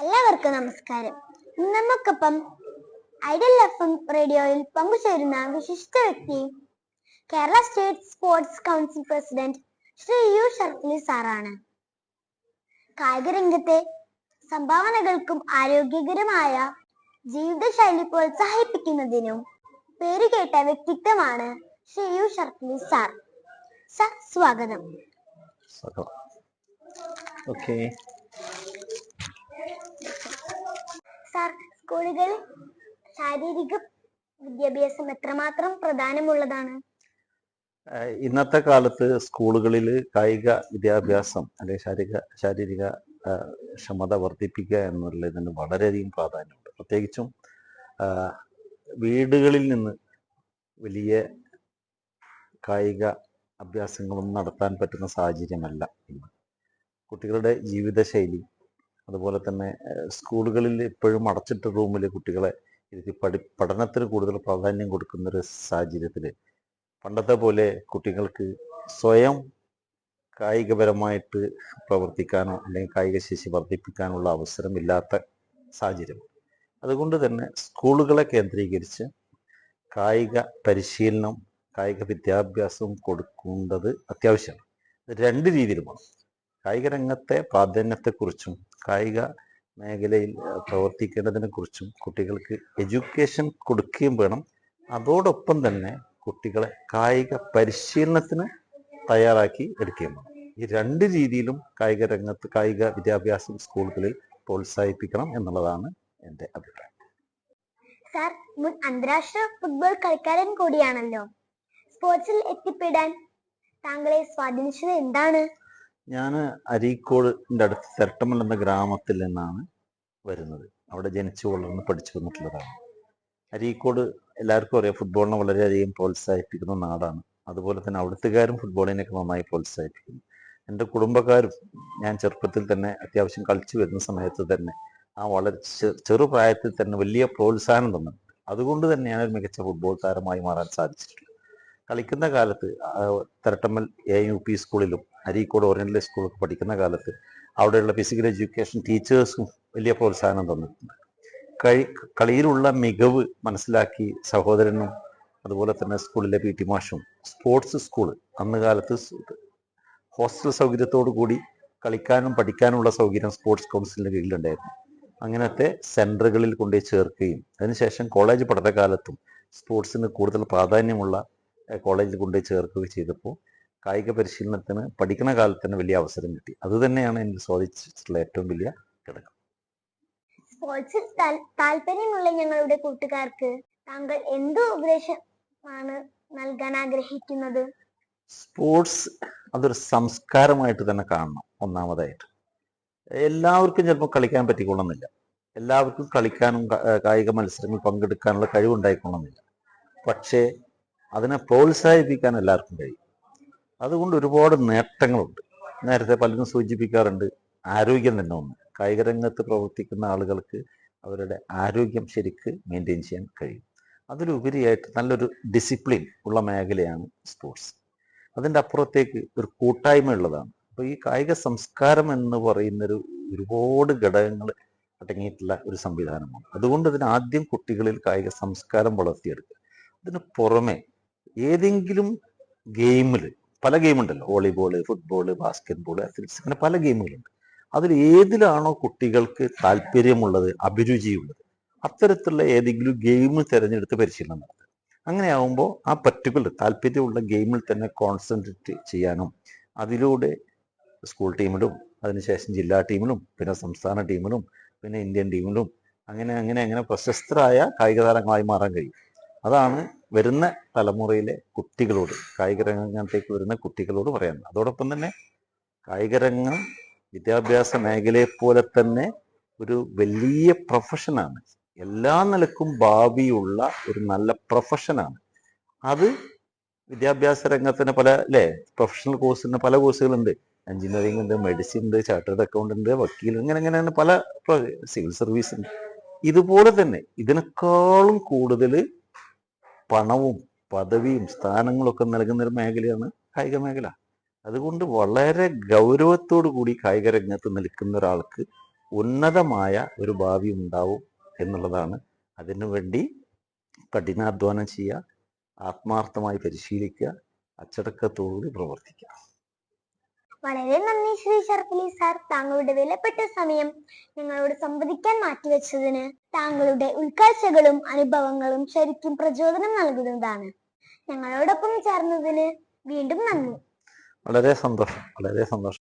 എല്ലാവർക്കും നമസ്കാരം. നമുക്കൊപ്പം ഐഡിയൽ FM റേഡിയോയിൽ പങ്കുചേരുന്ന വിശിഷ്ട വ്യക്തി Kerala state sports council president Shri U Sharafali സാറാണ്. കായിക രംഗത്തെ സംഭാവനകൾക്കും ആരോഗ്യകരമായ ജീവിതശൈലി പ്രോത്സാഹിപ്പിക്കുന്നതിനും പേരുകേട്ട വ്യക്തിത്വമാണ് Shri U Sharafali sir. Sir, സ്വാഗതം. സാർ, സ്കൂളുകളിൽ ശാരീരിക വിദ്യാഭ്യാസം എത്രമാത്രം പ്രധാനമുള്ളതാണ്? ഇന്നത്തെ കാലത്ത് സ്കൂളുകളിൽ കായിക വിദ്യാഭ്യാസം അല്ലെങ്കിൽ ശാരീരിക ക്ഷമത വർദ്ധിപ്പിക്കുക എന്നുള്ളതിന് വളരെയധികം പ്രാധാന്യമുണ്ട്. പ്രത്യേകിച്ചും വീടുകളിൽ നിന്ന് വലിയ കായിക അഭ്യാസങ്ങളൊന്നും നടത്താൻ പറ്റുന്ന സാഹചര്യമല്ല ഇന്ന്. കുട്ടികളുടെ ജീവിതശൈലി, അതുപോലെ തന്നെ സ്കൂളുകളിൽ ഇപ്പോഴും അടച്ചിട്ട റൂമിൽ കുട്ടികളെ ഇരുത്തി പഠനത്തിന് കൂടുതൽ പ്രാധാന്യം കൊടുക്കുന്ന ഒരു സാഹചര്യത്തിൽ പണ്ടത്തെ പോലെ കുട്ടികൾക്ക് സ്വയം കായികപരമായിട്ട് പ്രവർത്തിക്കാനോ അല്ലെങ്കിൽ കായിക ശേഷി വർദ്ധിപ്പിക്കാനുള്ള അവസരമില്ലാത്ത സാഹചര്യം. അതുകൊണ്ട് തന്നെ സ്കൂളുകളെ കേന്ദ്രീകരിച്ച് കായിക പരിശീലനം, കായിക വിദ്യാഭ്യാസവും കൊടുക്കേണ്ടത് അത്യാവശ്യമാണ്. രണ്ട് രീതിയിലുമാണ്. കായിക രംഗത്തെ പ്രാധാന്യത്തെക്കുറിച്ചും കായിക മേഖലയിൽ പ്രവർത്തിക്കേണ്ടതിനെ കുറിച്ചും കുട്ടികൾക്ക് എഡ്യൂക്കേഷൻ കൊടുക്കുകയും വേണം. അതോടൊപ്പം തന്നെ കുട്ടികളെ കായിക പരിശീലനത്തിന് തയ്യാറാക്കി എടുക്കുകയും വേണം. ഈ രണ്ട് രീതിയിലും കായിക രംഗത്ത് കായിക വിദ്യാഭ്യാസം സ്കൂളുകളിൽ പ്രോത്സാഹിപ്പിക്കണം എന്നുള്ളതാണ് എൻ്റെ അഭിപ്രായം. സാർ, മുൻ അന്താരാഷ്ട്ര ഫുട്ബോൾ കളിക്കാരൻ കൂടിയാണല്ലോ. സ്പോർട്സിൽ എത്തിപ്പെടാൻ താങ്കളെ സ്വാധീനിച്ചത് എന്താണ്? ഞാൻ അരീക്കോടിൻ്റെ അടുത്ത് തെരട്ടമൽ എന്ന ഗ്രാമത്തിൽ നിന്നാണ് വരുന്നത്. അവിടെ ജനിച്ചു വളർന്ന് പഠിച്ചു വന്നിട്ടുള്ളതാണ്. അരീക്കോട് എല്ലാവർക്കും അറിയാം, ഫുട്ബോളിനെ വളരെയധികം പ്രോത്സാഹിപ്പിക്കുന്ന നാടാണ്. അതുപോലെ തന്നെ അവിടുത്തുകാരും ഫുട്ബോളിനെയൊക്കെ നന്നായി പ്രോത്സാഹിപ്പിക്കുന്നു. എൻ്റെ കുടുംബക്കാരും ഞാൻ ചെറുപ്പത്തിൽ തന്നെ അത്യാവശ്യം കളിച്ചു വരുന്ന സമയത്ത് തന്നെ ആ വളരെ ചെറുപ്രായത്തിൽ തന്നെ വലിയ പ്രോത്സാഹനം തന്നിട്ടുണ്ട്. അതുകൊണ്ട് തന്നെ ഞാനൊരു മികച്ച ഫുട്ബോൾ താരമായി മാറാൻ സാധിച്ചിട്ടുണ്ട്. കളിക്കുന്ന കാലത്ത് തെരട്ടമ്മൽ AUP സ്കൂളിലും അരീക്കോട് ഓറിയന്റൽ സ്കൂളൊക്കെ പഠിക്കുന്ന കാലത്ത് അവിടെയുള്ള ഫിസിക്കൽ എഡ്യൂക്കേഷൻ ടീച്ചേഴ്സും വലിയ പ്രോത്സാഹനം തന്നിട്ടുണ്ട്. കളിയിലുള്ള മികവ് മനസ്സിലാക്കി സഹോദരനും അതുപോലെ തന്നെ സ്കൂളിലെ PT മാഷും സ്പോർട്സ് സ്കൂൾ അന്ന് കാലത്ത് ഹോസ്റ്റൽ സൗകര്യത്തോടു കൂടി കളിക്കാനും പഠിക്കാനുള്ള സൗകര്യം സ്പോർട്സ് കൗൺസിലിൻ്റെ കീഴിലുണ്ടായിരുന്നു. അങ്ങനത്തെ സെൻറ്ററുകളിൽ കൊണ്ടുപോയി ചേർക്കുകയും അതിനുശേഷം കോളേജ് പഠനകാലത്തും സ്പോർട്സിന് കൂടുതൽ പ്രാധാന്യമുള്ള കോളേജിൽ കൊണ്ടുപോയി ചേർക്കുകയും ചെയ്തപ്പോൾ കായിക പരിശീലനത്തിന് പഠിക്കുന്ന കാലത്ത് തന്നെ വലിയ അവസരം കിട്ടി. അതുതന്നെയാണ് എനിക്ക് സ്വാധീനിച്ചിട്ടുള്ള ഏറ്റവും വലിയ ഘടകം. സ്പോർട്സിൽ താല്പര്യമുള്ള ഞങ്ങളുടെ കൂട്ടുകാർക്ക് താങ്കൾ എന്ത് ഉപദേശമാണ് നൽകാൻ ആഗ്രഹിക്കുന്നത്? സ്പോർട്സ് അതൊരു സംസ്കാരമായിട്ട് തന്നെ കാണണം. ഒന്നാമതായിട്ട് എല്ലാവർക്കും ചിലപ്പോൾ കളിക്കാൻ പറ്റിക്കൊള്ളുന്നില്ല, എല്ലാവർക്കും കളിക്കാനും കായിക മത്സരങ്ങളിൽ പങ്കെടുക്കാനുള്ള കഴിവുണ്ടായിക്കൊള്ളുന്നില്ല. പക്ഷേ അതിനെ പ്രോത്സാഹിപ്പിക്കാൻ എല്ലാവർക്കും കഴിയും. അതുകൊണ്ട് ഒരുപാട് നേട്ടങ്ങളുണ്ട്. നേരത്തെ പലരും സൂചിപ്പിക്കാറുണ്ട്, ആരോഗ്യം തന്നെ ഒന്ന്. കായിക രംഗത്ത് പ്രവർത്തിക്കുന്ന ആളുകൾക്ക് അവരുടെ ആരോഗ്യം ശരിക്ക് മെയിൻറ്റെയിൻ ചെയ്യാൻ കഴിയും. അതിലുപരിയായിട്ട് നല്ലൊരു ഡിസിപ്ലിൻ ഉള്ള മേഖലയാണ് സ്പോർട്സ്. അതിൻ്റെ അപ്പുറത്തേക്ക് ഒരു കൂട്ടായ്മ ഉള്ളതാണ്. അപ്പോൾ ഈ കായിക സംസ്കാരം എന്ന് പറയുന്നൊരു ഒരുപാട് ഘടകങ്ങൾ അടങ്ങിയിട്ടുള്ള ഒരു സംവിധാനമാണ്. അതുകൊണ്ട് ഇതിന് ആദ്യം കുട്ടികളിൽ കായിക സംസ്കാരം വളർത്തിയെടുക്കുക. ഇതിന് പുറമെ ഏതെങ്കിലും ഗെയിമിൽ, പല ഗെയിമുണ്ടല്ലോ, വോളിബോൾ, ഫുട്ബോൾ, ബാസ്കറ്റ്ബോൾ, അത്ലറ്റിക്സ്, അങ്ങനെ പല ഗെയിമുകളുണ്ട്. അതിൽ ഏതിലാണോ കുട്ടികൾക്ക് താല്പര്യമുള്ളത്, അഭിരുചിയുള്ളത്, അത്തരത്തിലുള്ള ഏതെങ്കിലും ഗെയിം തിരഞ്ഞെടുത്ത് പരിശീലനം നടത്തുക. അങ്ങനെ ആകുമ്പോൾ ആ പർട്ടിക്കുലർ താല്പര്യമുള്ള ഗെയിമിൽ തന്നെ കോൺസെൻട്രേറ്റ് ചെയ്യാനും അതിലൂടെ സ്കൂൾ ടീമിലും അതിനുശേഷം ജില്ലാ ടീമിലും പിന്നെ സംസ്ഥാന ടീമിലും പിന്നെ ഇന്ത്യൻ ടീമിലും അങ്ങനെ പ്രശസ്തരായ കായിക താരങ്ങളായി മാറാൻ കഴിയും. അതാണ് വരുന്ന തലമുറയിലെ കുട്ടികളോട്, കായിക രംഗത്തേക്ക് വരുന്ന കുട്ടികളോട് പറയാനുള്ളത്. അതോടൊപ്പം തന്നെ കായിക രംഗം വിദ്യാഭ്യാസ മേഖലയെ പോലെ തന്നെ ഒരു വലിയ പ്രൊഫഷനാണ്. എല്ലാ നിലക്കും ഭാവിയുള്ള ഒരു നല്ല പ്രൊഫഷനാണ്. അത് വിദ്യാഭ്യാസ രംഗത്തിന് പല പ്രൊഫഷണൽ കോഴ്സിന് പല കോഴ്സുകളുണ്ട്. എഞ്ചിനീയറിംഗ് ഉണ്ട്, മെഡിസിൻ ഉണ്ട്, ചാർട്ടേഡ് അക്കൗണ്ടന്റ്, വക്കീൽ, ഇങ്ങനെ പല സിവിൽ സർവീസ് ഉണ്ട്. ഇതുപോലെ തന്നെ ഇതിനേക്കാളും കൂടുതൽ പണവും പദവിയും സ്ഥാനങ്ങളൊക്കെ നൽകുന്നൊരു മേഖലയാണ് കായിക മേഖല. അതുകൊണ്ട് വളരെ ഗൗരവത്തോടു കൂടി കായിക രംഗത്ത് നിൽക്കുന്ന ഒരാൾക്ക് ഉന്നതമായ ഒരു ഭാവി ഉണ്ടാവും എന്നുള്ളതാണ്. അതിനു വേണ്ടി കഠിനാധ്വാനം ചെയ്യുക, ആത്മാർത്ഥമായി പരിശീലിക്കുക, അച്ചടക്കത്തോടുകൂടി പ്രവർത്തിക്കുക. വളരെ നന്ദി ശ്രീ ഷറഫലി സാർ. താങ്കളുടെ വിലപ്പെട്ട സമയം ഞങ്ങളോട് സംവദിക്കാൻ മാറ്റിവെച്ചതിന്. താങ്കളുടെ ഉൾക്കാഴ്ചകളും അനുഭവങ്ങളും ശരിക്കും പ്രചോദനം നൽകുന്നതാണ്. ഞങ്ങളോടൊപ്പം ചേർന്നതിന് വീണ്ടും നന്ദി. വളരെ സന്തോഷം, വളരെ സന്തോഷം.